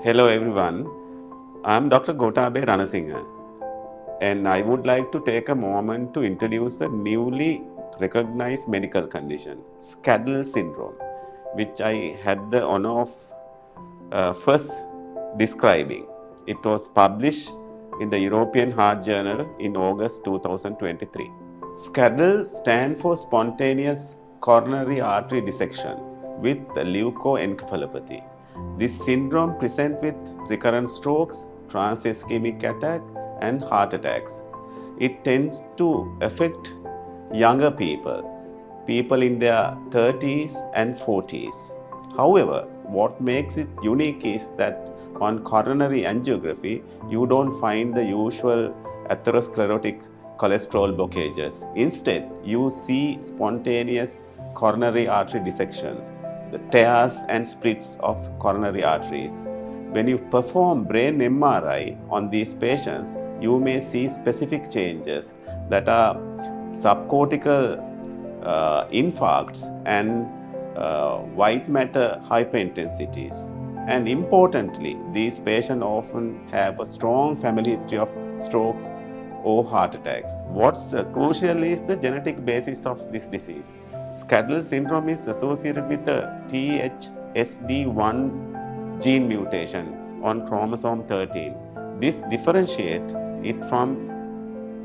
Hello everyone, I am Dr. Gotabe Ranasinghe and I would like to take a moment to introduce a newly recognized medical condition, Skaddle syndrome, which I had the honor of first describing. It was published in the European Heart Journal in August 2023. Skaddle stands for spontaneous coronary artery dissection with leukoencephalopathy. This syndrome presents with recurrent strokes, transischemic attack, and heart attacks. It tends to affect younger people in their 30s and 40s. However, what makes it unique is that on coronary angiography, you don't find the usual atherosclerotic cholesterol blockages. Instead, you see spontaneous coronary artery dissections, the tears and splits of coronary arteries. When you perform brain MRI on these patients, you may see specific changes that are subcortical infarcts and white matter hyperintensities. And importantly, these patients often have a strong family history of strokes or heart attacks. What's crucial is the genetic basis of this disease. Skaddle syndrome is associated with the THSD1 gene mutation on chromosome 13. This differentiates it from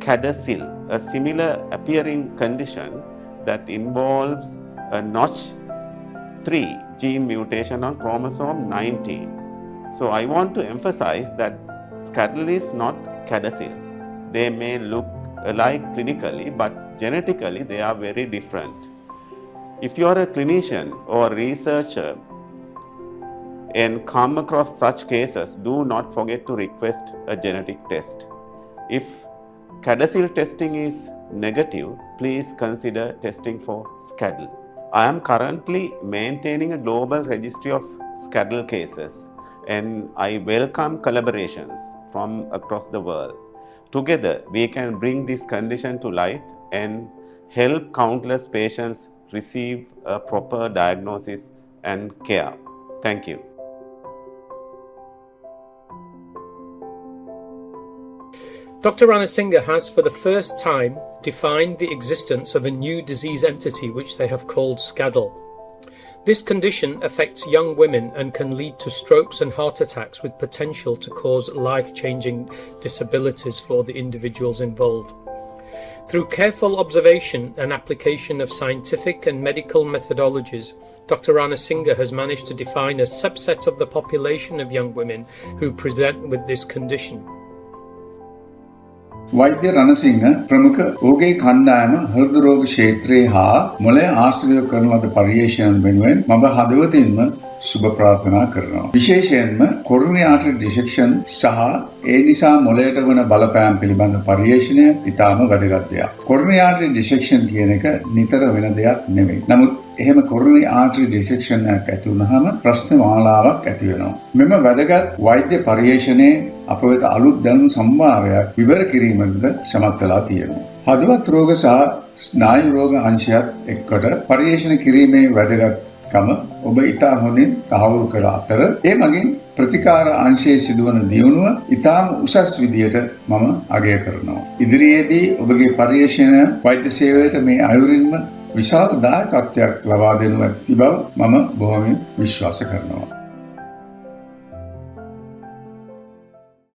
CADASIL, a similar appearing condition that involves a Notch3 gene mutation on chromosome 19. So I want to emphasize that Skaddle is not CADASIL. They may look alike clinically, but genetically they are very different. If you are a clinician or researcher and come across such cases, do not forget to request a genetic test. If CADASIL testing is negative, please consider testing for Skaddle. I am currently maintaining a global registry of Skaddle cases and I welcome collaborations from across the world. Together, we can bring this condition to light and help countless patients receive a proper diagnosis and care. Thank you. Dr. Ranasinghe has for the first time defined the existence of a new disease entity which they have called Skaddle. This condition affects young women and can lead to strokes and heart attacks with potential to cause life-changing disabilities for the individuals involved. Through careful observation and application of scientific and medical methodologies, Dr. Ranasinghe has managed to define a subset of the population of young women who present with this condition. වෛද්‍ය රණසිංහ ප්‍රමුඛ ඕගේ කණ්ඩායම හෘද රෝග ක්ෂේත්‍රයේ හා මොළය ආශ්‍රිතව කරන ලද පර්යේෂණ වෙනුවෙන් මම හදවතින්ම සුබ ප්‍රාර්ථනා කරනවා. විශේෂයෙන්ම කොරෝනරි ආර්ටරි ඩිසෙක්ෂන් සහ ඒ නිසා මොළයට වන බලපෑම් පිළිබඳ පර්යේෂණය ඉතාම වැදගත් දෙයක්. කොරෝනරි ආර්ටරි ඩිසෙක්ෂන් කියන එක නිතර වෙන දෙයක් නෙවෙයි. නමුත් එහෙම කොරෝනරි ආර්ටරි ඩිසෙක්ෂන් එකක් ඇති වුනහම ප්‍රශ්න මාලාවක් ඇති වෙනවා. මෙම වැදගත් වෛද්‍ය පර්යේෂණයේ අප වෙත අලුත් දැනුම් සම්භාරයක් විවර කිරීමටද සමත් වෙලා තියෙනවා. හදවත් රෝග සහ ස්නායු රෝග අංශයත් එක්කොට පර්යේෂණ කිරීමේ වැදගත්කම ඔබ ඉතා හොඳින් තහවුරු කළ අතර ඒ මගින් ප්‍රතිකාර අංශයේ සිදුවන දියුණුව ඉතාම උසස් විදියට මම අගය කරනවා. ඉදිරියේදී ඔබගේ පර්යේෂණ වෛද්‍ය සේවයට මේ අයුරින්ම විශාල දායකත්වයක් ලබා දෙනු ඇති බව මම බොහොම විශ්වාස කරනවා.